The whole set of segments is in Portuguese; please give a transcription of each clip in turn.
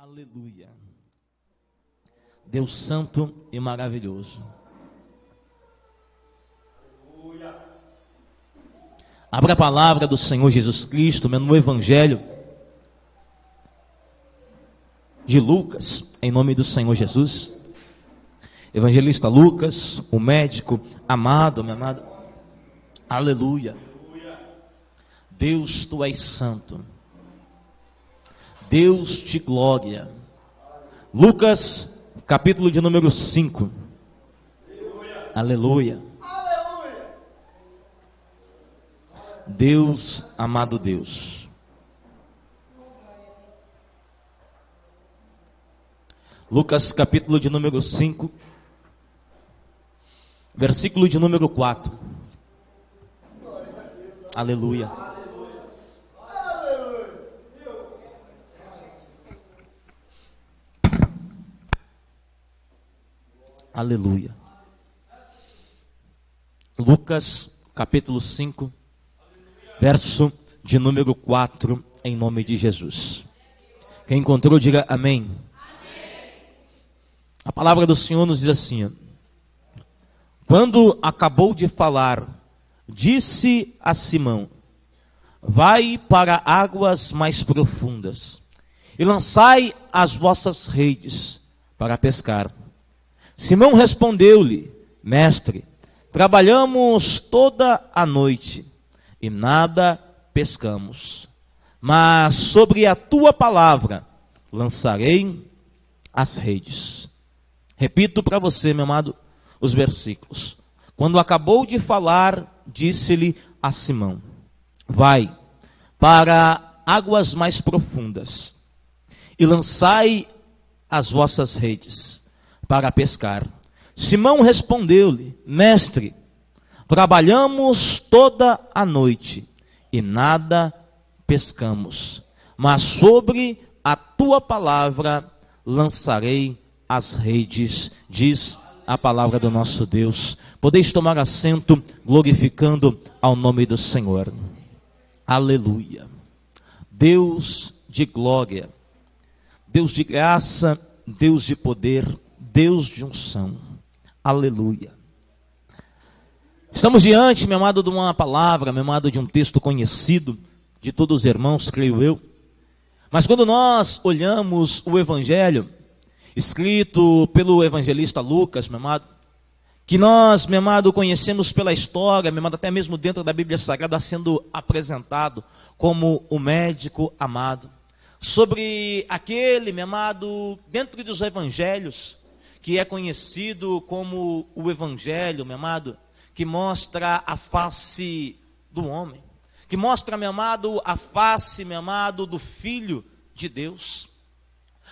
Aleluia. Deus santo e maravilhoso. Abra a palavra do Senhor Jesus Cristo no Evangelho de Lucas, em nome do Senhor Jesus. Evangelista Lucas, o médico amado, meu amado. Aleluia. Deus, tu és santo. Deus de glória. Lucas, capítulo de número 5. Aleluia. Deus, amado Deus. Lucas, capítulo de número 5, versículo de número 4. Aleluia. Aleluia. Lucas, capítulo 5, verso de número 4, em nome de Jesus. Quem encontrou, diga amém. A palavra do Senhor nos diz assim: quando acabou de falar, disse a Simão: vai para águas mais profundas e lançai as vossas redes para pescar. Simão respondeu-lhe: mestre, trabalhamos toda a noite e nada pescamos, mas sobre a tua palavra lançarei as redes. Repito para você, meu amado, os versículos. Quando acabou de falar, disse-lhe a Simão: vai para águas mais profundas e lançai as vossas redes para pescar. Simão respondeu-lhe: mestre, trabalhamos toda a noite e nada pescamos, mas sobre a tua palavra lançarei as redes, diz a palavra do nosso Deus. Podeis tomar assento, glorificando ao nome do Senhor. Aleluia. Deus de glória, Deus de graça, Deus de poder, Deus de unção. Aleluia. Estamos diante, meu amado, de uma palavra, meu amado, de um texto conhecido de todos os irmãos, creio eu. Mas quando nós olhamos o Evangelho, escrito pelo evangelista Lucas, meu amado, que nós, meu amado, conhecemos pela história, meu amado, até mesmo dentro da Bíblia Sagrada, sendo apresentado como o médico amado, sobre aquele, meu amado, dentro dos evangelhos, que é conhecido como o Evangelho, meu amado, que mostra a face do homem, que mostra, meu amado, a face, meu amado, do Filho de Deus.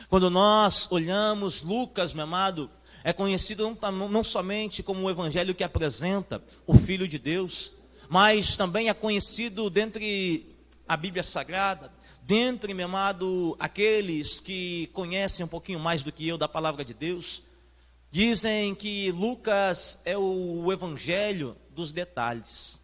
Quando nós olhamos Lucas, meu amado, é conhecido não somente como o Evangelho que apresenta o Filho de Deus, mas também é conhecido dentre a Bíblia Sagrada, dentre, meu amado, aqueles que conhecem um pouquinho mais do que eu da palavra de Deus. Dizem que Lucas é o evangelho dos detalhes.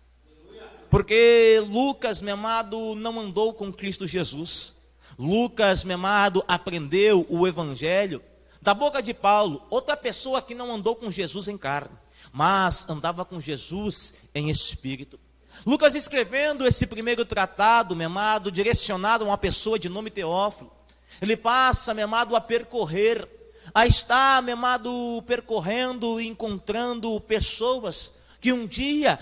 Porque Lucas, meu amado, não andou com Cristo Jesus. Lucas, meu amado, aprendeu o evangelho da boca de Paulo, outra pessoa que não andou com Jesus em carne, mas andava com Jesus em espírito. Lucas, escrevendo esse primeiro tratado, meu amado, direcionado a uma pessoa de nome Teófilo, ele passa, meu amado, a percorrer, a estar, meu amado, percorrendo e encontrando pessoas que um dia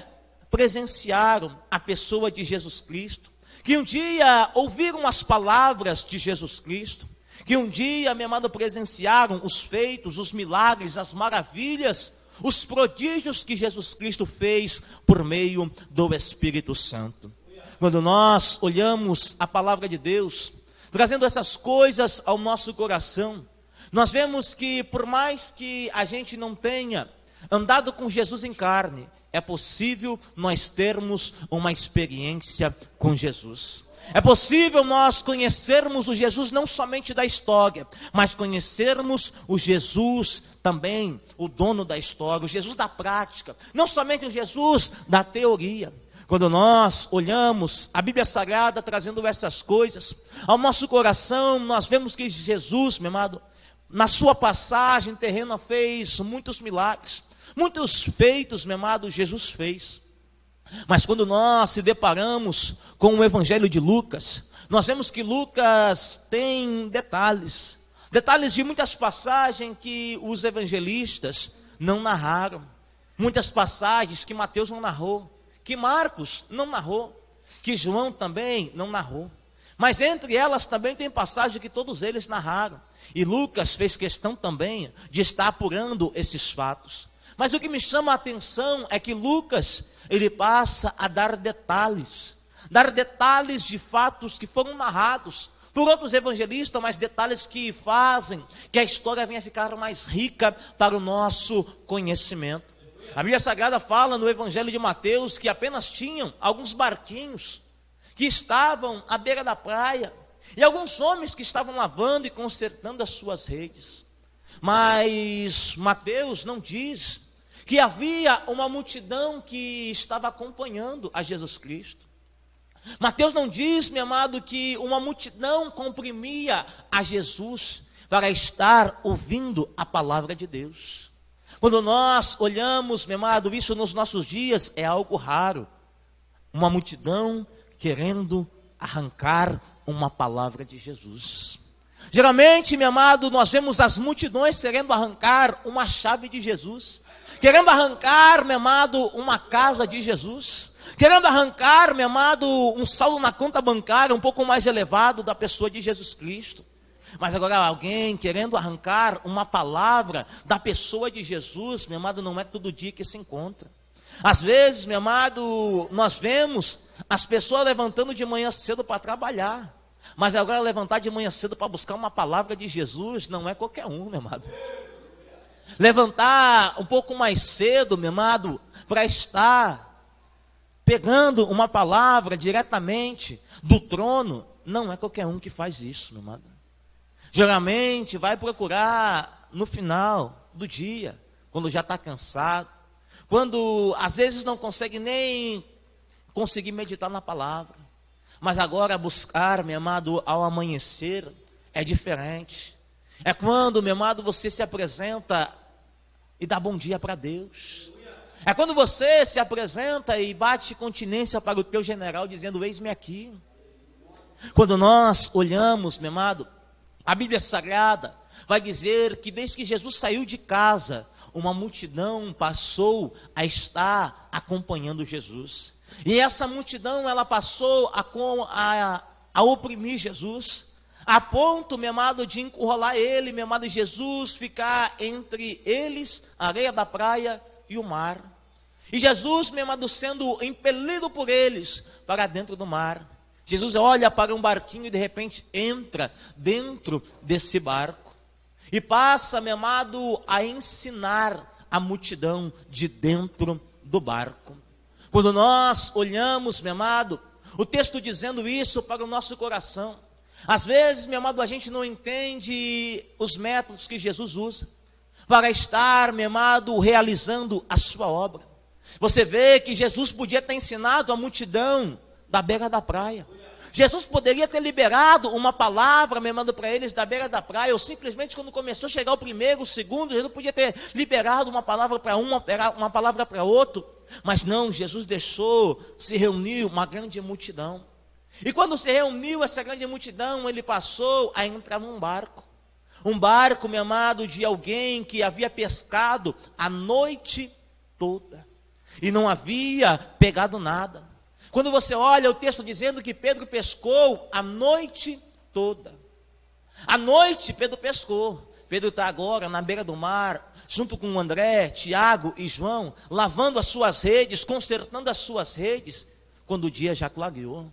presenciaram a pessoa de Jesus Cristo, que um dia ouviram as palavras de Jesus Cristo, que um dia, meu amado, presenciaram os feitos, os milagres, as maravilhas, os prodígios que Jesus Cristo fez por meio do Espírito Santo. Quando nós olhamos a palavra de Deus, trazendo essas coisas ao nosso coração, nós vemos que por mais que a gente não tenha andado com Jesus em carne, é possível nós termos uma experiência com Jesus. É possível nós conhecermos o Jesus não somente da história, mas conhecermos o Jesus também, o dono da história, o Jesus da prática, não somente o Jesus da teoria. Quando nós olhamos a Bíblia Sagrada trazendo essas coisas ao nosso coração, nós vemos que Jesus, meu amado, na sua passagem terrena fez muitos milagres, muitos feitos, meu amado, Jesus fez. Mas quando nós se deparamos com o Evangelho de Lucas, nós vemos que Lucas tem detalhes de muitas passagens que os evangelistas não narraram, muitas passagens que Mateus não narrou, que Marcos não narrou, que João também não narrou. Mas entre elas também tem passagem que todos eles narraram. E Lucas fez questão também de estar apurando esses fatos. Mas o que me chama a atenção é que Lucas, ele passa a dar detalhes de fatos que foram narrados por outros evangelistas, mas detalhes que fazem que a história venha ficar mais rica para o nosso conhecimento. A Bíblia Sagrada fala no Evangelho de Mateus que apenas tinham alguns barquinhos que estavam à beira da praia e alguns homens que estavam lavando e consertando as suas redes. Mas Mateus não diz que havia uma multidão que estava acompanhando a Jesus Cristo. Mateus não diz, meu amado, que uma multidão comprimia a Jesus para estar ouvindo a palavra de Deus. Quando nós olhamos, meu amado, isso nos nossos dias é algo raro. Uma multidão querendo arrancar uma palavra de Jesus. Geralmente, meu amado, nós vemos as multidões querendo arrancar uma chave de Jesus, querendo arrancar, meu amado, uma casa de Jesus, querendo arrancar, meu amado, um saldo na conta bancária um pouco mais elevado da pessoa de Jesus Cristo. Mas agora alguém querendo arrancar uma palavra da pessoa de Jesus, meu amado, não é todo dia que se encontra. Às vezes, meu amado, nós vemos as pessoas levantando de manhã cedo para trabalhar, mas agora levantar de manhã cedo para buscar uma palavra de Jesus não é qualquer um, meu amado. Levantar um pouco mais cedo, meu amado, para estar pegando uma palavra diretamente do trono, não é qualquer um que faz isso, meu amado. Geralmente vai procurar no final do dia, quando já está cansado, quando às vezes não consegue nem conseguir meditar na palavra. Mas agora buscar, meu amado, ao amanhecer é diferente. É quando, meu amado, você se apresenta e dá bom dia para Deus. É quando você se apresenta e bate continência para o teu general dizendo: eis-me aqui. Quando nós olhamos, meu amado, a Bíblia Sagrada vai dizer que desde que Jesus saiu de casa, uma multidão passou a estar acompanhando Jesus. E essa multidão, ela passou a oprimir Jesus, a ponto, meu amado, de encurralar ele, meu amado, Jesus ficar entre eles, a areia da praia e o mar. E Jesus, meu amado, sendo impelido por eles para dentro do mar. Jesus olha para um barquinho e de repente entra dentro desse barco. E passa, meu amado, a ensinar a multidão de dentro do barco. Quando nós olhamos, meu amado, o texto dizendo isso para o nosso coração. Às vezes, meu amado, a gente não entende os métodos que Jesus usa para estar, meu amado, realizando a sua obra. Você vê que Jesus podia ter ensinado a multidão da beira da praia. Jesus poderia ter liberado uma palavra, meu amado, para eles da beira da praia, ou simplesmente quando começou a chegar o primeiro, o segundo, Jesus podia ter liberado uma palavra para uma palavra para outro. Mas não, Jesus deixou se reunir uma grande multidão. E quando se reuniu essa grande multidão, ele passou a entrar num barco. Um barco, meu amado, de alguém que havia pescado a noite toda e não havia pegado nada. Quando você olha o texto dizendo que Pedro pescou a noite toda. À noite Pedro pescou. Pedro está agora na beira do mar, junto com André, Tiago e João, lavando as suas redes, consertando as suas redes, quando o dia já clareou.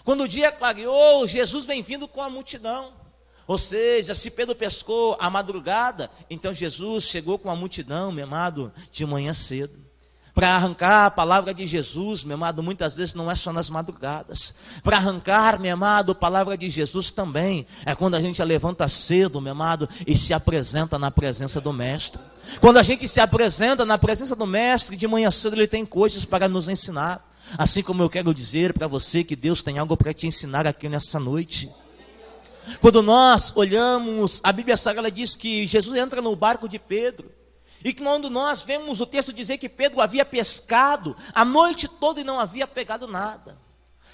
Quando o dia clareou, Jesus vem vindo com a multidão. Ou seja, se Pedro pescou à madrugada, então Jesus chegou com a multidão, meu amado, de manhã cedo. Para arrancar a palavra de Jesus, meu amado, muitas vezes não é só nas madrugadas. Para arrancar, meu amado, a palavra de Jesus também é quando a gente levanta cedo, meu amado, e se apresenta na presença do Mestre. Quando a gente se apresenta na presença do Mestre, de manhã cedo ele tem coisas para nos ensinar. Assim como eu quero dizer para você que Deus tem algo para te ensinar aqui nessa noite. Quando nós olhamos, a Bíblia Sagrada diz que Jesus entra no barco de Pedro. E quando nós vemos o texto dizer que Pedro havia pescado a noite toda e não havia pegado nada.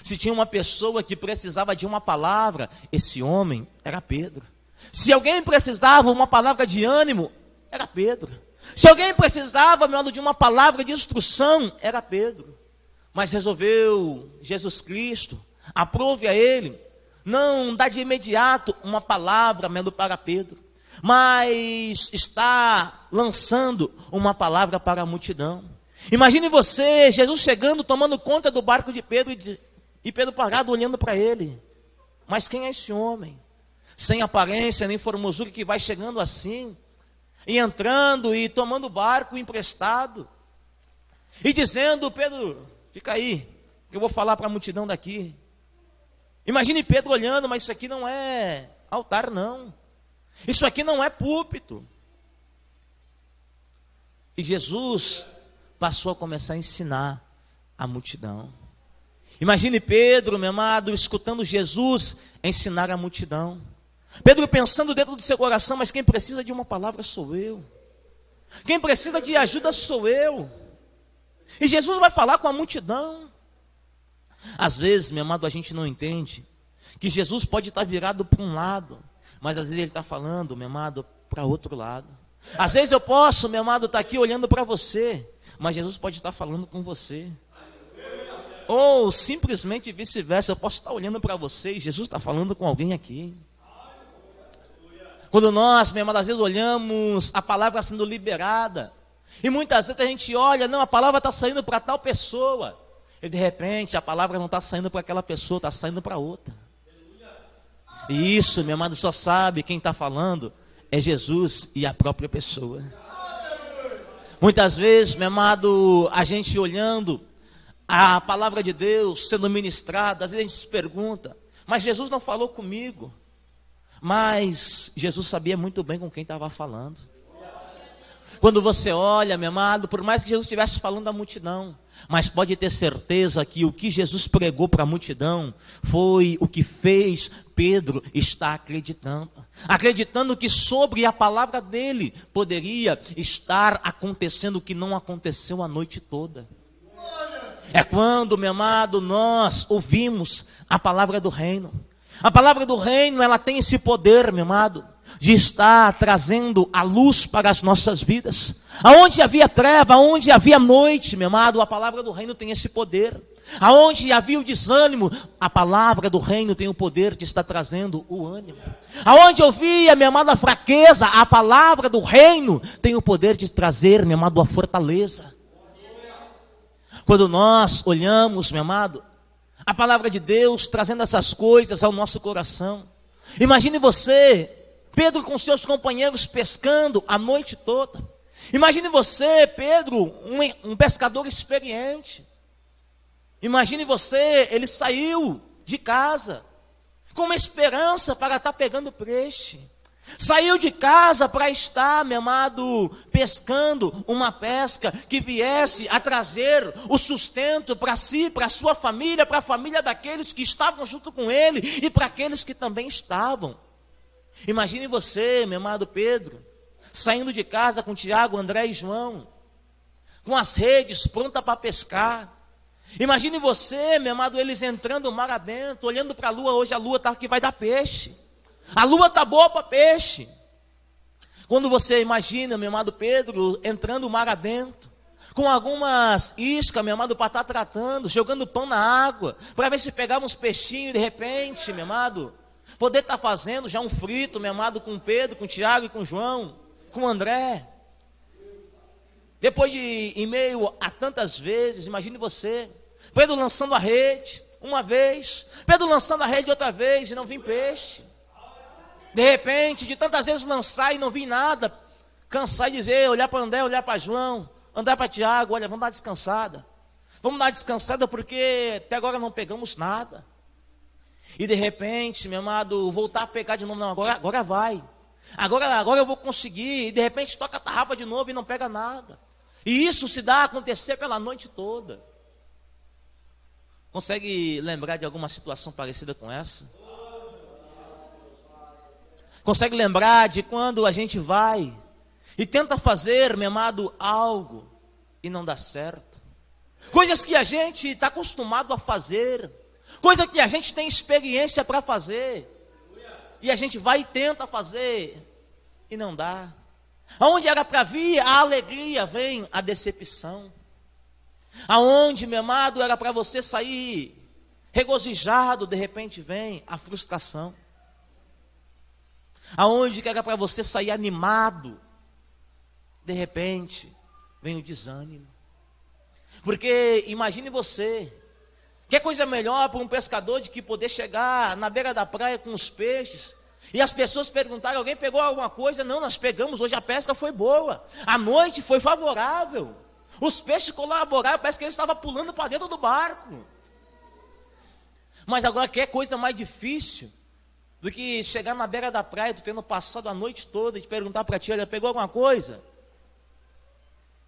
Se tinha uma pessoa que precisava de uma palavra, esse homem era Pedro. Se alguém precisava uma palavra de ânimo, era Pedro. Se alguém precisava, meu irmão, de uma palavra de instrução, era Pedro. Mas resolveu Jesus Cristo, aprove a ele, não dá de imediato uma palavra, meu irmão, para Pedro, mas está lançando uma palavra para a multidão. Imagine você, Jesus chegando, tomando conta do barco de Pedro e Pedro parado olhando para ele. Mas quem é esse homem? Sem aparência nem formosura, que vai chegando assim, e entrando e tomando o barco emprestado, e dizendo: Pedro, fica aí, que eu vou falar para a multidão daqui. Imagine Pedro olhando, mas isso aqui não é altar não, isso aqui não é púlpito. E Jesus passou a começar a ensinar a multidão. Imagine Pedro, meu amado, escutando Jesus ensinar a multidão. Pedro pensando dentro do seu coração: mas quem precisa de uma palavra sou eu. Quem precisa de ajuda sou eu. E Jesus vai falar com a multidão. Às vezes, meu amado, a gente não entende que Jesus pode estar virado para um lado, mas às vezes ele está falando, meu amado, para outro lado. Às vezes eu posso, meu amado, estar aqui olhando para você, mas Jesus pode estar falando com você. Ou simplesmente vice-versa, eu posso estar olhando para você e Jesus está falando com alguém aqui. Quando nós, meu irmão, às vezes olhamos a palavra sendo liberada, e muitas vezes a gente olha, não, a palavra está saindo para tal pessoa, e de repente a palavra não está saindo para aquela pessoa, está saindo para outra. E isso, meu amado, só sabe quem está falando é Jesus e a própria pessoa. Muitas vezes, meu amado, a gente olhando a palavra de Deus sendo ministrada, às vezes a gente se pergunta: mas Jesus não falou comigo? Mas Jesus sabia muito bem com quem estava falando. Quando você olha, meu amado, por mais que Jesus estivesse falando à multidão, mas pode ter certeza que o que Jesus pregou para a multidão foi o que fez Pedro estar acreditando. Acreditando que sobre a palavra dele poderia estar acontecendo o que não aconteceu a noite toda. É quando, meu amado, nós ouvimos a palavra do reino. A palavra do reino, ela tem esse poder, meu amado, de estar trazendo a luz para as nossas vidas. Aonde havia treva, aonde havia noite, meu amado, a palavra do reino tem esse poder. Aonde havia o desânimo, a palavra do reino tem o poder de estar trazendo o ânimo. Aonde havia, meu amado, a fraqueza, a palavra do reino tem o poder de trazer, meu amado, a fortaleza. Quando nós olhamos, meu amado, a palavra de Deus trazendo essas coisas ao nosso coração. Imagine você, Pedro com seus companheiros pescando a noite toda. Imagine você, Pedro, um pescador experiente. Imagine você, ele saiu de casa com uma esperança para estar pegando peixe. Saiu de casa para estar, meu amado, pescando uma pesca que viesse a trazer o sustento para si, para a sua família, para a família daqueles que estavam junto com ele e para aqueles que também estavam. Imagine você, meu amado Pedro, saindo de casa com Tiago, André e João, com as redes prontas para pescar. Imagine você, meu amado, eles entrando no mar adentro, olhando para a lua. Hoje a lua está que vai dar peixe. A lua está boa para peixe. Quando você imagina, meu amado Pedro, entrando no mar adentro, com algumas iscas, meu amado, para estar tratando, jogando pão na água, para ver se pegava uns peixinhos, de repente, meu amado, poder estar fazendo já um frito, meu amado, com Pedro, com Tiago e com João, com André. Depois de, em meio a tantas vezes, imagine você, Pedro lançando a rede, uma vez, Pedro lançando a rede outra vez, e não vinha peixe. De repente, de tantas vezes lançar e não vir nada, cansar e dizer, olhar para André, olhar para João, andar para Tiago, olha, vamos dar descansada. Vamos dar descansada porque até agora não pegamos nada. E de repente, meu amado, voltar a pegar de novo, não, agora vai. Agora eu vou conseguir. E de repente toca a tarrafa de novo e não pega nada. E isso se dá a acontecer pela noite toda. Consegue lembrar de alguma situação parecida com essa? Consegue lembrar de quando a gente vai e tenta fazer, meu amado, algo e não dá certo? Coisas que a gente está acostumado a fazer, coisa que a gente tem experiência para fazer, e a gente vai e tenta fazer e não dá. Aonde era para vir a alegria, vem a decepção. Aonde, meu amado, era para você sair regozijado, de repente vem a frustração. Aonde que era para você sair animado, de repente vem o desânimo. Porque imagine você, que coisa melhor para um pescador de que poder chegar na beira da praia com os peixes, e as pessoas perguntarem, alguém pegou alguma coisa? Não, nós pegamos, hoje a pesca foi boa, a noite foi favorável, os peixes colaboraram, parece que eles estavam pulando para dentro do barco. Mas agora, que coisa mais difícil do que chegar na beira da praia, tu tendo passado a noite toda, e te perguntar para ti, olha, pegou alguma coisa?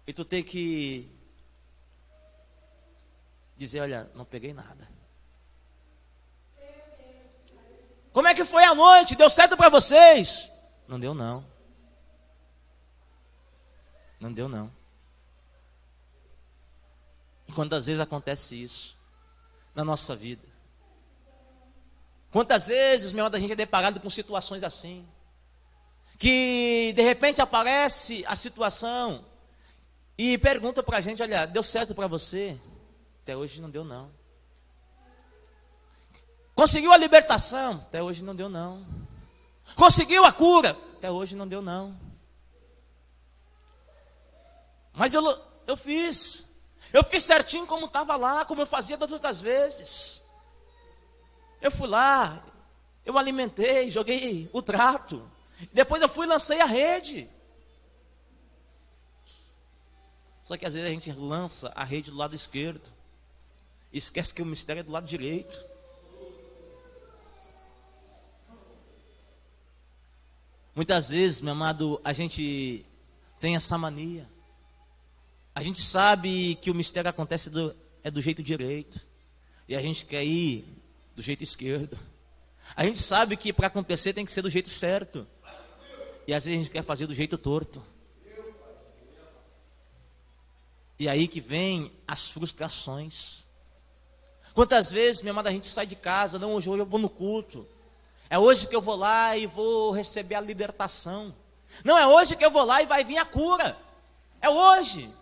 E tu ter que dizer, olha, não peguei nada. Como é que foi a noite? Deu certo para vocês? Não deu não. Não deu não. E quantas vezes acontece isso na nossa vida? Quantas vezes, meu irmão, a gente é deparado com situações assim, que de repente aparece a situação e pergunta para a gente, olha, deu certo para você? Até hoje não deu não. Conseguiu a libertação? Até hoje não deu não. Conseguiu a cura? Até hoje não deu não. Mas eu fiz certinho como estava lá, como eu fazia das outras vezes. Eu fui lá, eu alimentei, joguei o trato, depois eu fui e lancei a rede. Só que às vezes a gente lança a rede do lado esquerdo, e esquece que o mistério é do lado direito. Muitas vezes, meu amado, a gente tem essa mania. A gente sabe que o mistério acontece é do jeito direito, e a gente quer ir do jeito esquerdo. A gente sabe que para acontecer tem que ser do jeito certo, e às vezes a gente quer fazer do jeito torto. E aí que vem as frustrações. Quantas vezes, minha amada, a gente sai de casa, não, hoje eu vou no culto, é hoje que eu vou lá e vou receber a libertação, não, é hoje que eu vou lá e vai vir a cura, é hoje.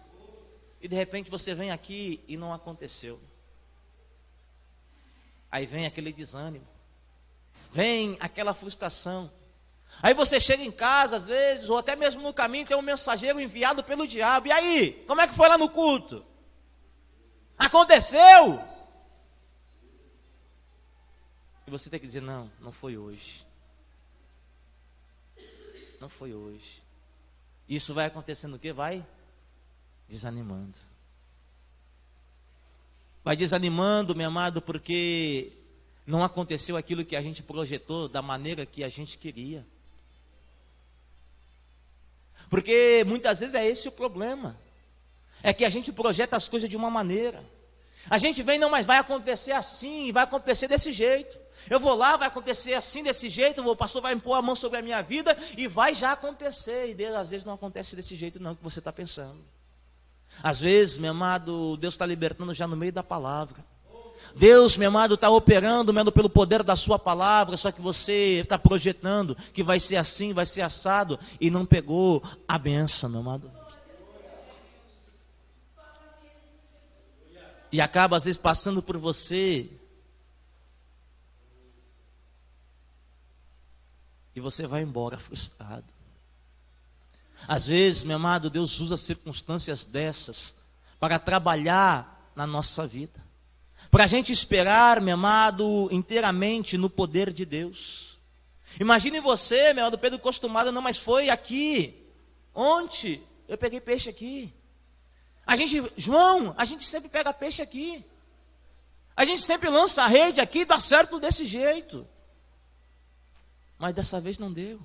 E de repente você vem aqui e não aconteceu. Aí vem aquele desânimo, vem aquela frustração. Aí você chega em casa às vezes, ou até mesmo no caminho tem um mensageiro enviado pelo diabo. E aí, como é que foi lá no culto? Aconteceu? E você tem que dizer, não, não foi hoje. Não foi hoje. Isso vai acontecendo o quê? Vai desanimando. Vai desanimando, meu amado, porque não aconteceu aquilo que a gente projetou da maneira que a gente queria. Porque muitas vezes é esse o problema. É que a gente projeta as coisas de uma maneira. A gente vem, não, mas vai acontecer assim, vai acontecer desse jeito. Eu vou lá, vai acontecer assim, desse jeito, o pastor vai impor a mão sobre a minha vida e vai já acontecer. E Deus, às vezes não acontece desse jeito não, que você está pensando. Às vezes, meu amado, Deus está libertando já no meio da palavra. Deus, meu amado, está operando, meu amado, pelo poder da sua palavra, só que você está projetando que vai ser assim, vai ser assado, e não pegou a benção, meu amado. E acaba, às vezes, passando por você, e você vai embora frustrado. Às vezes, meu amado, Deus usa circunstâncias dessas para trabalhar na nossa vida, para a gente esperar, meu amado, inteiramente no poder de Deus. Imagine você, meu amado, Pedro acostumado, não, mas foi aqui, ontem, eu peguei peixe aqui. João, a gente sempre pega peixe aqui. A gente sempre lança a rede aqui, dá certo desse jeito. Mas dessa vez não deu.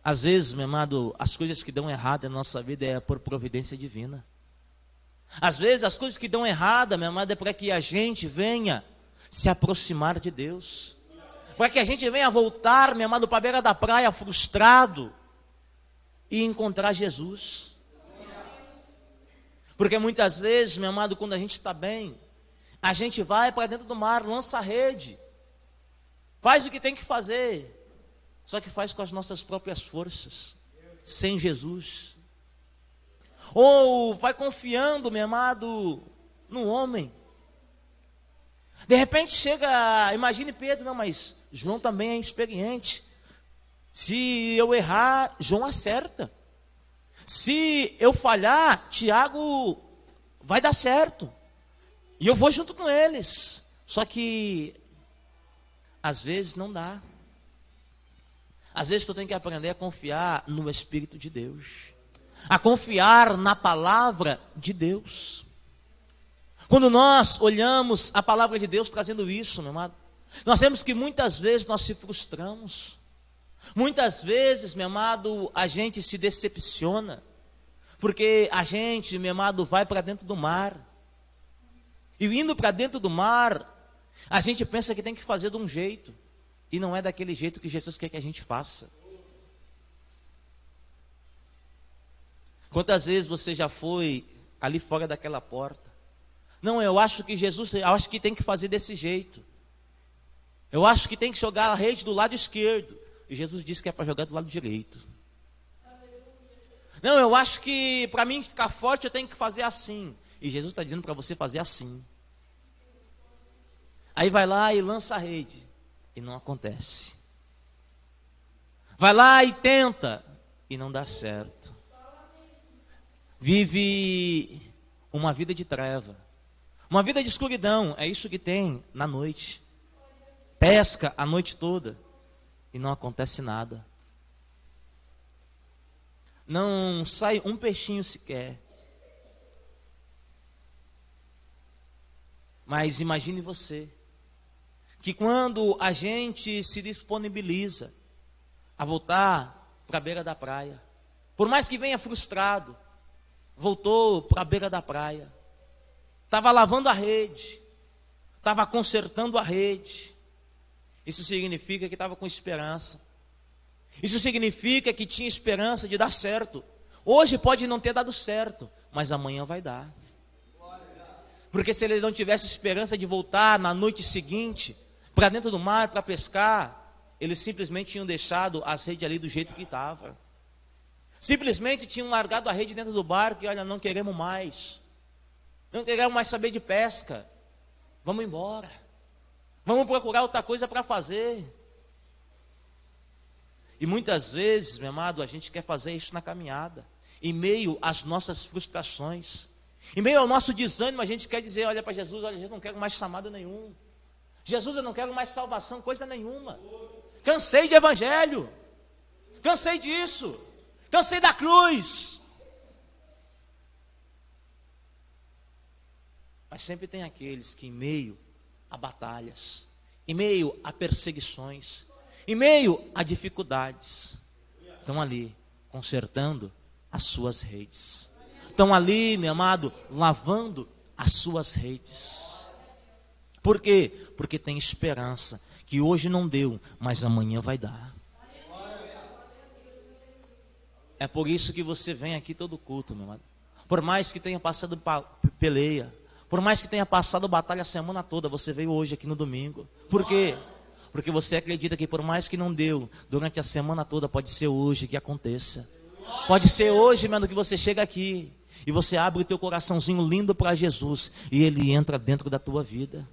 Às vezes, meu amado, as coisas que dão errado na nossa vida é por providência divina. Às vezes as coisas que dão errada, meu amado, é para que a gente venha se aproximar de Deus. Para que a gente venha voltar, meu amado, para a beira da praia frustrado e encontrar Jesus. Porque muitas vezes, meu amado, quando a gente está bem, a gente vai para dentro do mar, lança a rede, faz o que tem que fazer, só que faz com as nossas próprias forças, sem Jesus. Ou vai confiando, meu amado, no homem. De repente chega, imagine Pedro, não, mas João também é experiente. Se eu errar, João acerta. Se eu falhar, Tiago vai dar certo. E eu vou junto com eles. Só que, às vezes não dá. Às vezes tu tem que aprender a confiar no Espírito de Deus. A confiar na palavra de Deus. Quando nós olhamos a palavra de Deus trazendo isso, meu amado, nós vemos que muitas vezes nós se frustramos. Muitas vezes, meu amado, a gente se decepciona. Porque a gente, meu amado, vai para dentro do mar. E indo para dentro do mar, a gente pensa que tem que fazer de um jeito. E não é daquele jeito que Jesus quer que a gente faça. Quantas vezes você já foi ali fora daquela porta? Não, eu acho que Jesus, eu acho que tem que fazer desse jeito. Eu acho que tem que jogar a rede do lado esquerdo. E Jesus disse que é para jogar do lado direito. Não, eu acho que para mim ficar forte eu tenho que fazer assim. E Jesus está dizendo para você fazer assim. Aí vai lá e lança a rede. E não acontece. Vai lá e tenta. E não dá certo. Vive uma vida de treva. Uma vida de escuridão. É isso que tem na noite. Pesca a noite toda. E não acontece nada. Não sai um peixinho sequer. Mas imagine você, que quando a gente se disponibiliza a voltar para a beira da praia, por mais que venha frustrado, voltou para a beira da praia, estava lavando a rede, estava consertando a rede. Isso significa que estava com esperança. Isso significa que tinha esperança de dar certo. Hoje pode não ter dado certo, mas amanhã vai dar. Porque se ele não tivesse esperança de voltar na noite seguinte para dentro do mar para pescar, eles simplesmente tinham deixado as redes ali do jeito que estava. Simplesmente tinham largado a rede dentro do barco e olha, não queremos mais. Não queremos mais saber de pesca. Vamos embora. Vamos procurar outra coisa para fazer. E muitas vezes, meu amado, a gente quer fazer isso na caminhada. Em meio às nossas frustrações. Em meio ao nosso desânimo, a gente quer dizer, olha para Jesus, olha, eu não quero mais chamado nenhum. Jesus, eu não quero mais salvação, coisa nenhuma. Cansei de evangelho. Cansei disso. Cansei da cruz. Mas sempre tem aqueles que em meio a batalhas, em meio a perseguições, em meio a dificuldades, estão ali consertando as suas redes. Estão ali, meu amado, lavando as suas redes. Por quê? Porque tem esperança, que hoje não deu, mas amanhã vai dar. É por isso que você vem aqui todo culto, meu amado. Por mais que tenha passado peleia, por mais que tenha passado batalha a semana toda, você veio hoje aqui no domingo. Por quê? Porque você acredita que por mais que não deu, durante a semana toda, pode ser hoje que aconteça. Pode ser hoje, mano, que você chega aqui e você abre o teu coraçãozinho lindo para Jesus e Ele entra dentro da tua vida.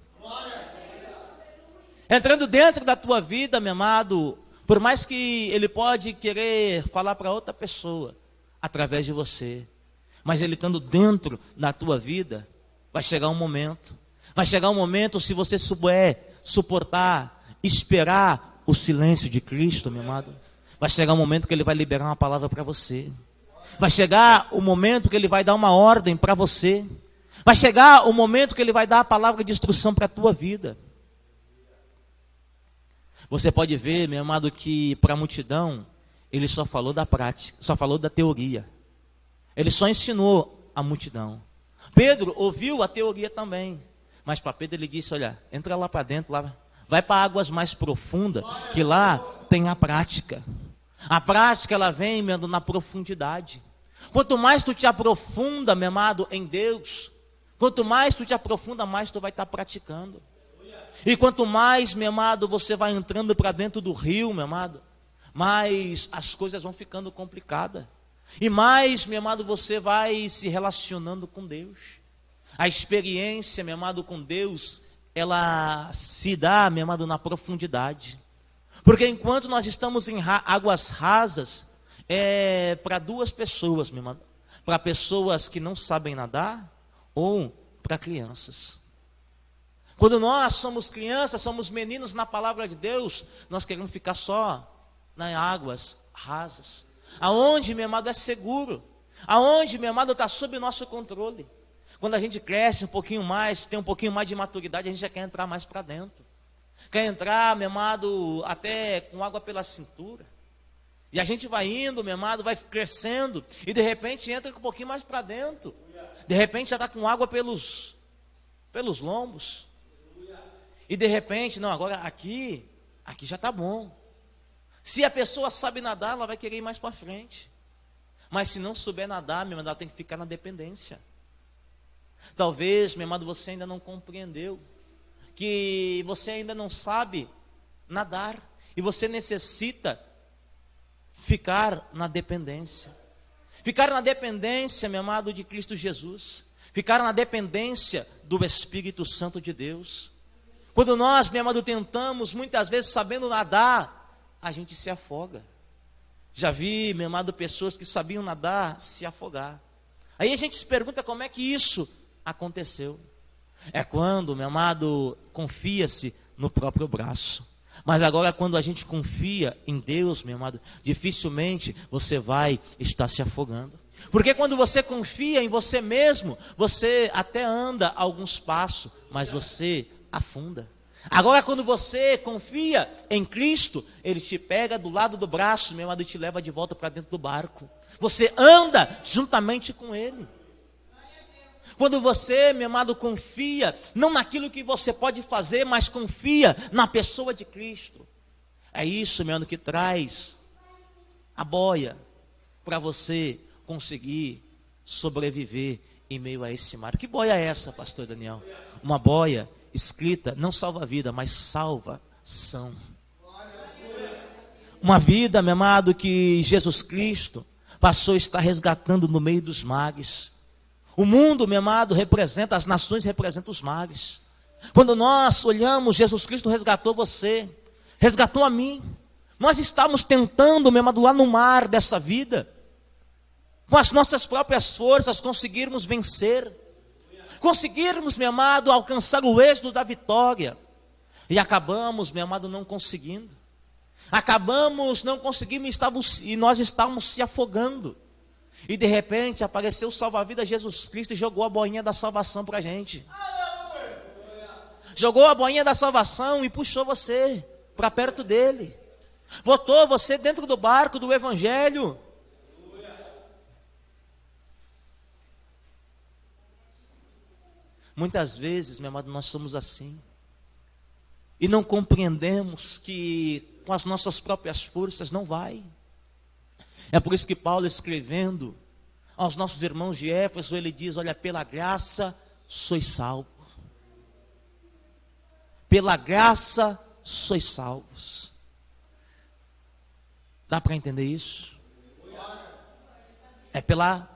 Entrando dentro da tua vida, meu amado, por mais que Ele pode querer falar para outra pessoa através de você, mas Ele estando dentro da tua vida, vai chegar um momento, se você souber suportar, esperar o silêncio de Cristo, meu amado, vai chegar um momento que Ele vai liberar uma palavra para você. Vai chegar o momento que Ele vai dar uma ordem para você. Vai chegar o momento que Ele vai dar a palavra de instrução para a tua vida. Você pode ver, meu amado, que para a multidão, Ele só falou da prática, só falou da teoria. Ele só ensinou a multidão. Pedro ouviu a teoria também, mas para Pedro ele disse, olha, entra lá para dentro, lá, vai para águas mais profundas, que lá tem a prática. A prática, ela vem, meu amado, na profundidade. Quanto mais tu te aprofunda, meu amado, em Deus, quanto mais tu te aprofunda, mais tu vai estar praticando. E quanto mais, meu amado, você vai entrando para dentro do rio, meu amado, mais as coisas vão ficando complicadas. E mais, meu amado, você vai se relacionando com Deus. A experiência, meu amado, com Deus, ela se dá, meu amado, na profundidade. Porque enquanto nós estamos em águas rasas, é para duas pessoas, meu amado. Para pessoas que não sabem nadar ou para crianças. Quando nós somos crianças, somos meninos na palavra de Deus, nós queremos ficar só nas águas rasas. Aonde, meu amado, é seguro. Aonde, meu amado, está sob nosso controle. Quando a gente cresce um pouquinho mais, tem um pouquinho mais de maturidade, a gente já quer entrar mais para dentro. Quer entrar, meu amado, até com água pela cintura. E a gente vai indo, meu amado, vai crescendo. E de repente entra um pouquinho mais para dentro. De repente já está com água pelos lombos. E de repente, não, agora aqui já está bom. Se a pessoa sabe nadar, ela vai querer ir mais para frente. Mas se não souber nadar, meu amado, ela tem que ficar na dependência. Talvez, meu amado, você ainda não compreendeu que você ainda não sabe nadar e você necessita ficar na dependência. Ficar na dependência, meu amado, de Cristo Jesus. Ficar na dependência do Espírito Santo de Deus. Quando nós, meu amado, tentamos, muitas vezes sabendo nadar, a gente se afoga. Já vi, meu amado, pessoas que sabiam nadar se afogar. Aí a gente se pergunta como é que isso aconteceu. É quando, meu amado, confia-se no próprio braço. Mas agora quando a gente confia em Deus, meu amado, dificilmente você vai estar se afogando. Porque quando você confia em você mesmo, você até anda alguns passos, mas você afunda. Agora quando você confia em Cristo, Ele te pega do lado do braço, meu amado, e te leva de volta para dentro do barco. Você anda juntamente com Ele. Quando você, meu amado, confia, não naquilo que você pode fazer, mas confia na pessoa de Cristo. É isso, meu amado, que traz a boia para você conseguir sobreviver em meio a esse mar. Que boia é essa, pastor Daniel? Uma boia escrita, não salva a vida, mas salvação. Uma vida, meu amado, que Jesus Cristo passou a estar resgatando no meio dos mares. O mundo, meu amado, representa, as nações representam os mares. Quando nós olhamos, Jesus Cristo resgatou você, resgatou a mim. Nós estamos tentando, meu amado, lá no mar dessa vida, com as nossas próprias forças, conseguirmos vencer. Conseguirmos, meu amado, alcançar o êxito da vitória. E acabamos, meu amado, não conseguindo. Acabamos não conseguindo e nós estávamos se afogando. E de repente apareceu o salva-vidas Jesus Cristo e jogou a boinha da salvação para a gente. Jogou a boinha da salvação e puxou você para perto dele. Botou você dentro do barco do Evangelho. Muitas vezes, meu amado, nós somos assim. E não compreendemos que com as nossas próprias forças não vai. É por isso que Paulo, escrevendo aos nossos irmãos de Éfeso, ele diz, olha, pela graça sois salvos. Pela graça sois salvos. Dá para entender isso? É pela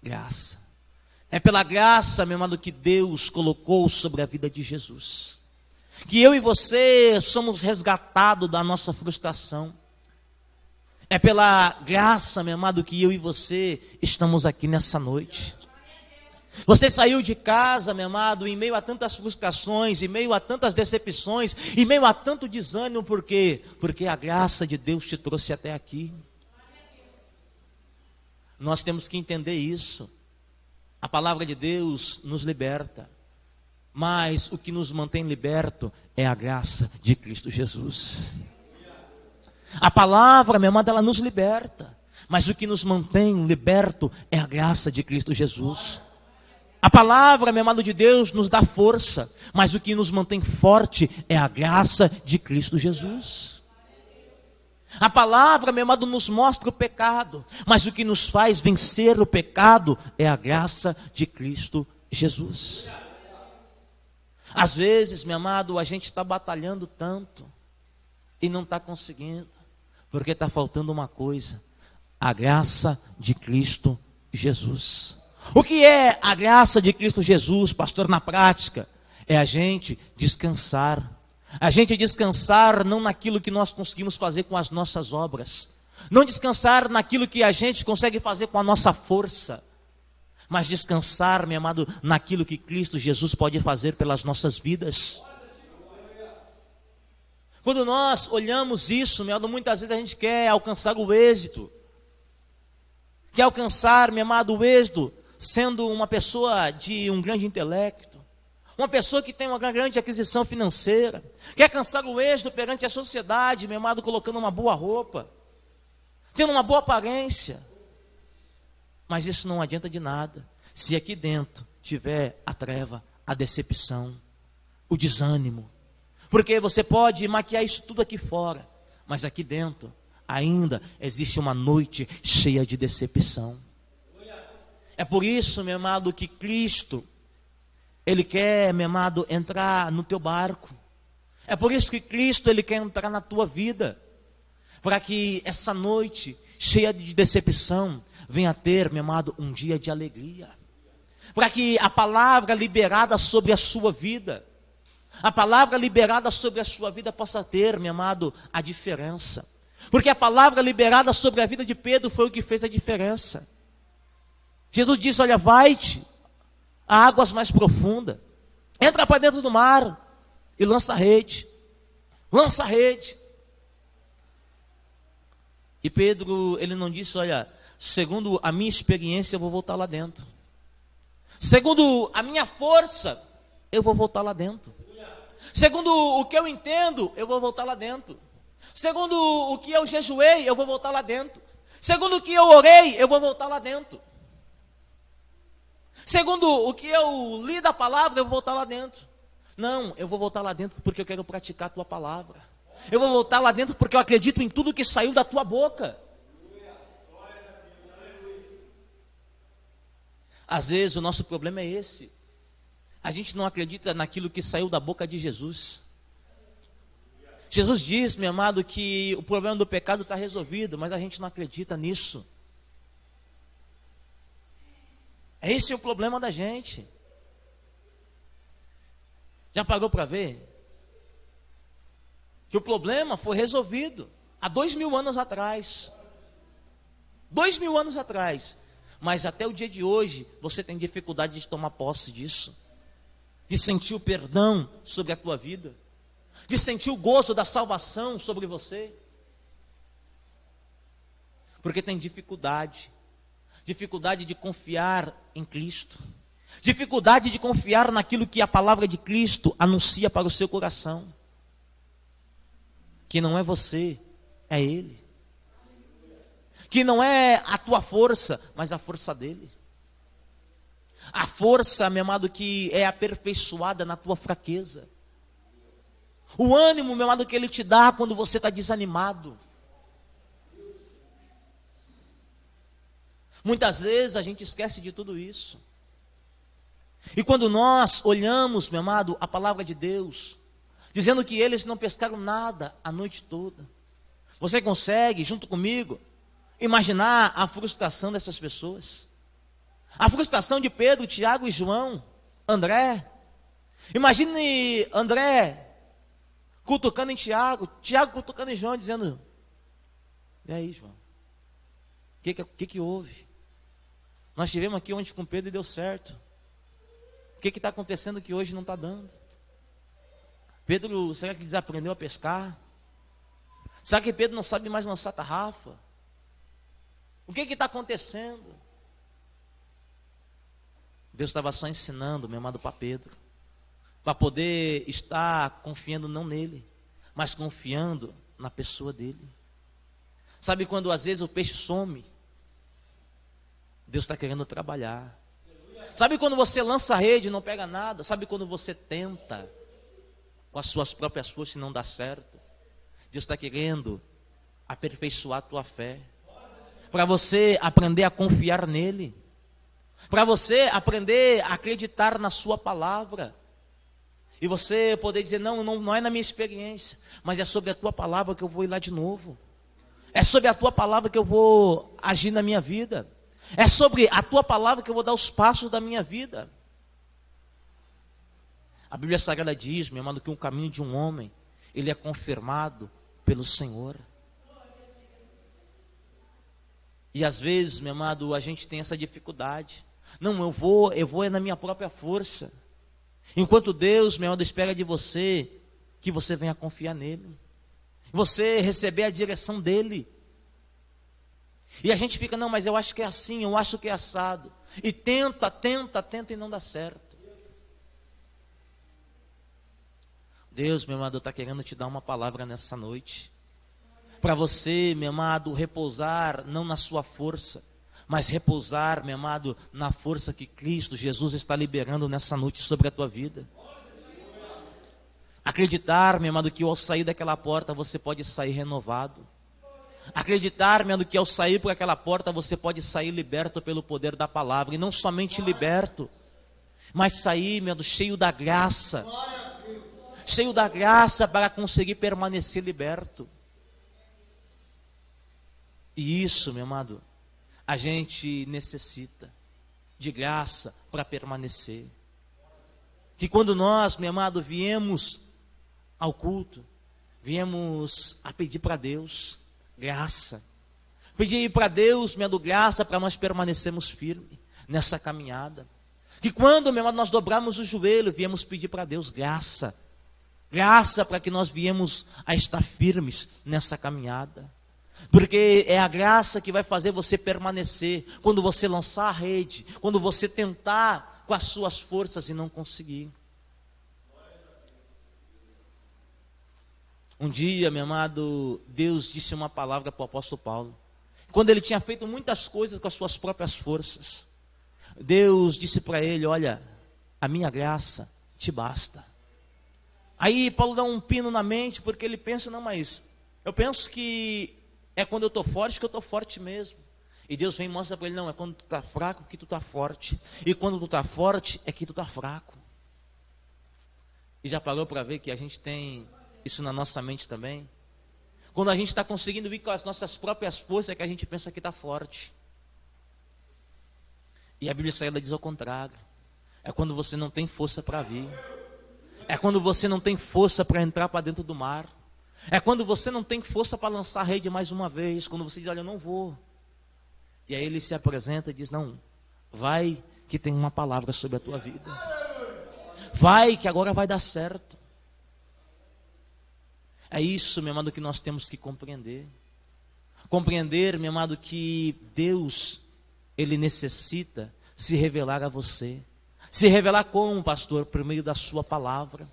graça. É pela graça, meu amado, que Deus colocou sobre a vida de Jesus. Que eu e você somos resgatados da nossa frustração. É pela graça, meu amado, que eu e você estamos aqui nessa noite. Você saiu de casa, meu amado, em meio a tantas frustrações, em meio a tantas decepções, em meio a tanto desânimo, por quê? Porque a graça de Deus te trouxe até aqui. Nós temos que entender isso. A palavra de Deus nos liberta, mas o que nos mantém liberto é a graça de Cristo Jesus. A palavra, meu amado, ela nos liberta, mas o que nos mantém liberto é a graça de Cristo Jesus. A palavra, meu amado, de Deus nos dá força, mas o que nos mantém forte é a graça de Cristo Jesus. A palavra, meu amado, nos mostra o pecado, mas o que nos faz vencer o pecado é a graça de Cristo Jesus. Às vezes, meu amado, a gente está batalhando tanto e não está conseguindo, porque está faltando uma coisa: a graça de Cristo Jesus. O que é a graça de Cristo Jesus, pastor, na prática? É a gente descansar. A gente descansar não naquilo que nós conseguimos fazer com as nossas obras, não descansar naquilo que a gente consegue fazer com a nossa força, mas descansar, meu amado, naquilo que Cristo Jesus pode fazer pelas nossas vidas. Quando nós olhamos isso, meu amado, muitas vezes a gente quer alcançar o êxito, quer alcançar, meu amado, o êxito sendo uma pessoa de um grande intelecto, uma pessoa que tem uma grande aquisição financeira, quer alcançar o êxito perante a sociedade, meu amado, colocando uma boa roupa, tendo uma boa aparência. Mas isso não adianta de nada, se aqui dentro tiver a treva, a decepção, o desânimo. Porque você pode maquiar isso tudo aqui fora, mas aqui dentro ainda existe uma noite cheia de decepção. É por isso, meu amado, que Cristo, Ele quer, meu amado, entrar no teu barco. É por isso que Cristo, Ele quer entrar na tua vida, para que essa noite cheia de decepção venha ter, meu amado, um dia de alegria. Para que a palavra liberada sobre a sua vida, a palavra liberada sobre a sua vida possa ter, meu amado, a diferença. Porque a palavra liberada sobre a vida de Pedro foi o que fez a diferença. Jesus disse: olha, vai-te a águas mais profundas, entra para dentro do mar e lança a rede. Lança a rede. E Pedro, ele não disse: olha, segundo a minha experiência, eu vou voltar lá dentro. Segundo a minha força, eu vou voltar lá dentro. Segundo o que eu entendo, eu vou voltar lá dentro. Segundo o que eu jejuei, eu vou voltar lá dentro. Segundo o que eu orei, eu vou voltar lá dentro. Segundo o que eu li da palavra, eu vou voltar lá dentro. Não, eu vou voltar lá dentro porque eu quero praticar a tua palavra. Eu vou voltar lá dentro porque eu acredito em tudo que saiu da tua boca. Às vezes o nosso problema é esse. A gente não acredita naquilo que saiu da boca de Jesus. Jesus diz, meu amado, que o problema do pecado está resolvido, mas a gente não acredita nisso. Esse é o problema da gente. Já parou para ver? Que o problema foi resolvido há 2000 anos atrás. 2000 anos atrás. Mas até o dia de hoje, você tem dificuldade de tomar posse disso. De sentir o perdão sobre a tua vida. De sentir o gozo da salvação sobre você. Porque tem dificuldade. Dificuldade de confiar em Cristo. Dificuldade de confiar naquilo que a palavra de Cristo anuncia para o seu coração. Que não é você, é Ele. Que não é a tua força, mas a força dEle. A força, meu amado, que é aperfeiçoada na tua fraqueza. O ânimo, meu amado, que Ele te dá quando você está desanimado. Muitas vezes a gente esquece de tudo isso. E quando nós olhamos, meu amado, a palavra de Deus, dizendo que eles não pescaram nada a noite toda. Você consegue, junto comigo, imaginar a frustração dessas pessoas? A frustração de Pedro, Tiago e João, André. Imagine André cutucando em Tiago, Tiago cutucando em João, dizendo: e aí, João? O que houve? Nós estivemos aqui ontem com Pedro e deu certo. O que está acontecendo que hoje não está dando? Pedro, será que desaprendeu a pescar? Será que Pedro não sabe mais lançar tarrafa? O que está acontecendo? Deus estava só ensinando, meu amado, para Pedro, para poder estar confiando não nele, mas confiando na pessoa dele. Sabe quando às vezes o peixe some? Deus está querendo trabalhar. Sabe quando você lança a rede e não pega nada? Sabe quando você tenta com as suas próprias forças e não dá certo? Deus está querendo aperfeiçoar a tua fé, para você aprender a confiar nele, para você aprender a acreditar na sua palavra, e você poder dizer, não é na minha experiência, mas é sobre a tua palavra que eu vou ir lá de novo, é sobre a tua palavra que eu vou agir na minha vida, é sobre a tua palavra que eu vou dar os passos da minha vida. A Bíblia Sagrada diz, meu amado, que um caminho de um homem, ele é confirmado pelo Senhor. E às vezes, meu amado, a gente tem essa dificuldade. Não, eu vou é na minha própria força. Enquanto Deus, meu amado, espera de você que você venha confiar nele. Você receber a direção dele. E a gente fica, não, mas eu acho que é assim, eu acho que é assado. E tenta e não dá certo. Deus, meu amado, está querendo te dar uma palavra nessa noite. Para você, meu amado, repousar não na sua força, mas repousar, meu amado, na força que Cristo Jesus está liberando nessa noite sobre a tua vida. Acreditar, meu amado, que ao sair daquela porta você pode sair renovado. Acreditar, meu amado, que ao sair por aquela porta você pode sair liberto pelo poder da palavra. E não somente liberto, mas sair, meu amado, cheio da graça. Cheio da graça para conseguir permanecer liberto. E isso, meu amado, a gente necessita de graça para permanecer. Que quando nós, meu amado, viemos ao culto, viemos a pedir para Deus graça. Pedir para Deus, meu amado, graça para nós permanecermos firmes nessa caminhada. Que quando, meu amado, nós dobrarmos o joelho, viemos pedir para Deus graça. Graça para que nós viemos a estar firmes nessa caminhada. Porque é a graça que vai fazer você permanecer quando você lançar a rede, quando você tentar com as suas forças e não conseguir. Um dia, meu amado, Deus disse uma palavra para o apóstolo Paulo. Quando ele tinha feito muitas coisas com as suas próprias forças, Deus disse para ele, olha, a minha graça te basta. Aí Paulo dá um pino na mente, porque ele pensa, não, mas eu penso que é quando eu estou forte que eu estou forte mesmo. E Deus vem e mostra para ele, não, é quando tu está fraco que tu está forte. E quando tu está forte é que tu está fraco. E já parou para ver que a gente tem isso na nossa mente também? Quando a gente está conseguindo ir com as nossas próprias forças é que a gente pensa que está forte. E a Bíblia Sagrada diz ao contrário. É quando você não tem força para vir. É quando você não tem força para entrar para dentro do mar. É quando você não tem força para lançar a rede mais uma vez. Quando você diz, olha, eu não vou. E aí ele se apresenta e diz, não, vai que tem uma palavra sobre a tua vida. Vai que agora vai dar certo. É isso, meu amado, que nós temos que compreender. Compreender, meu amado, que Deus, Ele necessita se revelar a você. Se revelar como, pastor? Por meio da sua palavra.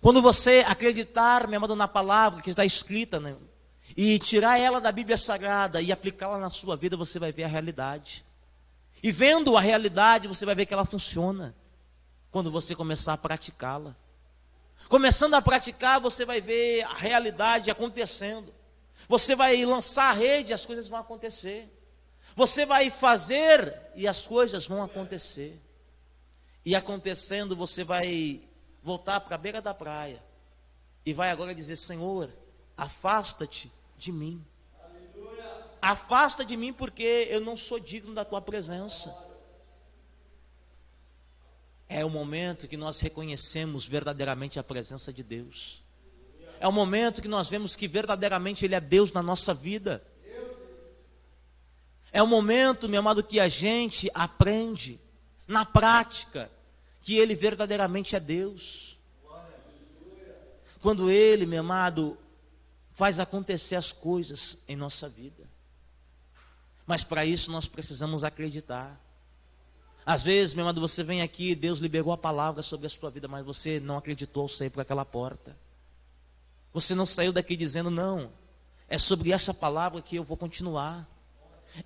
Quando você acreditar, meu amado, na palavra que está escrita, né, e tirar ela da Bíblia Sagrada e aplicá-la na sua vida, você vai ver a realidade. E vendo a realidade, você vai ver que ela funciona. Quando você começar a praticá-la. Começando a praticar, você vai ver a realidade acontecendo. Você vai lançar a rede e as coisas vão acontecer. Você vai fazer e as coisas vão acontecer. E acontecendo, você vai voltar para a beira da praia. E vai agora dizer, Senhor, afasta-te de mim. Afasta de mim porque eu não sou digno da tua presença. É o momento que nós reconhecemos verdadeiramente a presença de Deus. É o momento que nós vemos que verdadeiramente Ele é Deus na nossa vida. É o momento, meu amado, que a gente aprende na prática que Ele verdadeiramente é Deus. Quando Ele, meu amado, faz acontecer as coisas em nossa vida. Mas para isso nós precisamos acreditar. Às vezes, meu amado, você vem aqui, Deus liberou a palavra sobre a sua vida, mas você não acreditou ao sair por aquela porta. Você não saiu daqui dizendo, não, é sobre essa palavra que eu vou continuar.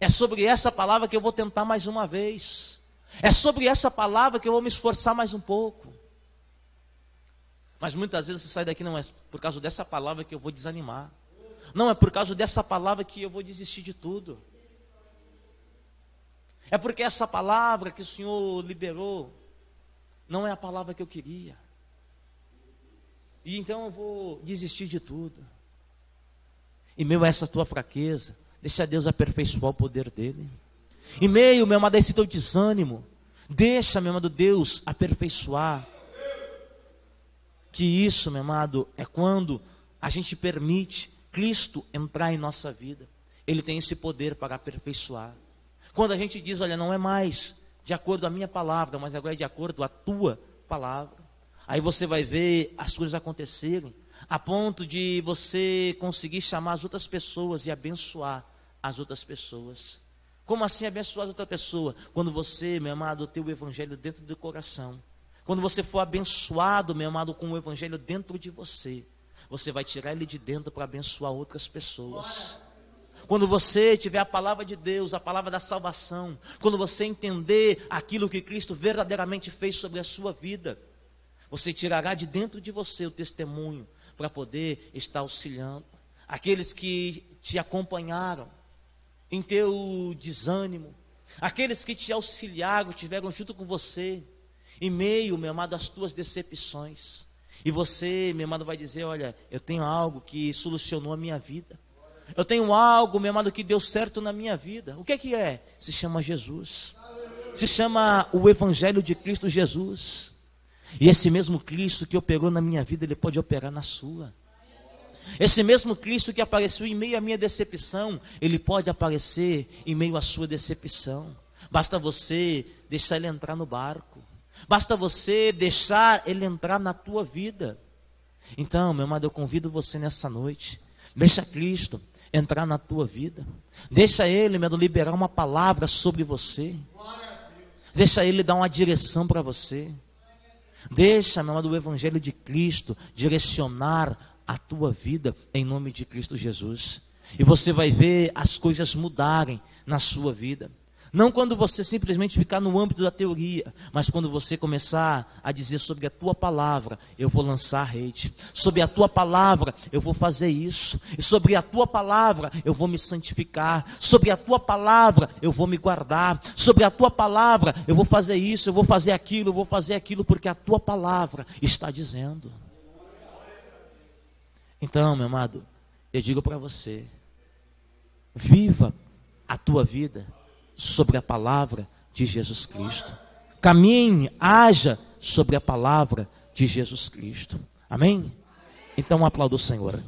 É sobre essa palavra que eu vou tentar mais uma vez. É sobre essa palavra que eu vou me esforçar mais um pouco. Mas muitas vezes você sai daqui, não é por causa dessa palavra que eu vou desanimar. Não é por causa dessa palavra que eu vou desistir de tudo. É porque essa palavra que o Senhor liberou não é a palavra que eu queria. E então eu vou desistir de tudo. Em meio a essa tua fraqueza, deixa Deus aperfeiçoar o poder dele. Em meio, meu amado, a esse teu desânimo, deixa, meu amado, Deus aperfeiçoar. Que isso, meu amado, é quando a gente permite Cristo entrar em nossa vida. Ele tem esse poder para aperfeiçoar. Quando a gente diz, olha, não é mais de acordo com a minha palavra, mas agora é de acordo com a tua palavra. Aí você vai ver as coisas acontecerem, a ponto de você conseguir chamar as outras pessoas e abençoar as outras pessoas. Como assim abençoar as outras pessoas? Quando você, meu amado, tem o evangelho dentro do coração. Quando você for abençoado, meu amado, com o evangelho dentro de você, você vai tirar ele de dentro para abençoar outras pessoas. Quando você tiver a palavra de Deus, a palavra da salvação, quando você entender aquilo que Cristo verdadeiramente fez sobre a sua vida, você tirará de dentro de você o testemunho para poder estar auxiliando aqueles que te acompanharam em teu desânimo, aqueles que te auxiliaram, estiveram junto com você, em meio, meu amado, às tuas decepções. E você, meu amado, vai dizer, olha, eu tenho algo que solucionou a minha vida. Eu tenho algo, meu amado, que deu certo na minha vida. O que é? Se chama Jesus. Se chama o Evangelho de Cristo Jesus. E esse mesmo Cristo que operou na minha vida, Ele pode operar na sua. Esse mesmo Cristo que apareceu em meio à minha decepção, Ele pode aparecer em meio à sua decepção. Basta você deixar Ele entrar no barco. Basta você deixar Ele entrar na tua vida. Então, meu amado, eu convido você nessa noite. Deixa Cristo entrar na tua vida. Deixa Ele, meu amado, liberar uma palavra sobre você. Deixa Ele dar uma direção para você. Deixa, meu amado, o Evangelho de Cristo direcionar a tua vida em nome de Cristo Jesus. E você vai ver as coisas mudarem na sua vida. Não quando você simplesmente ficar no âmbito da teoria, mas quando você começar a dizer sobre a tua palavra, eu vou lançar a rede. Sobre a tua palavra, eu vou fazer isso. E sobre a tua palavra, eu vou me santificar. Sobre a tua palavra, eu vou me guardar. Sobre a tua palavra, eu vou fazer isso, eu vou fazer aquilo, porque a tua palavra está dizendo. Então, meu amado, eu digo para você, viva a tua vida sobre a palavra de Jesus Cristo. Caminhe, haja sobre a palavra de Jesus Cristo. Amém? Então aplauda o Senhor.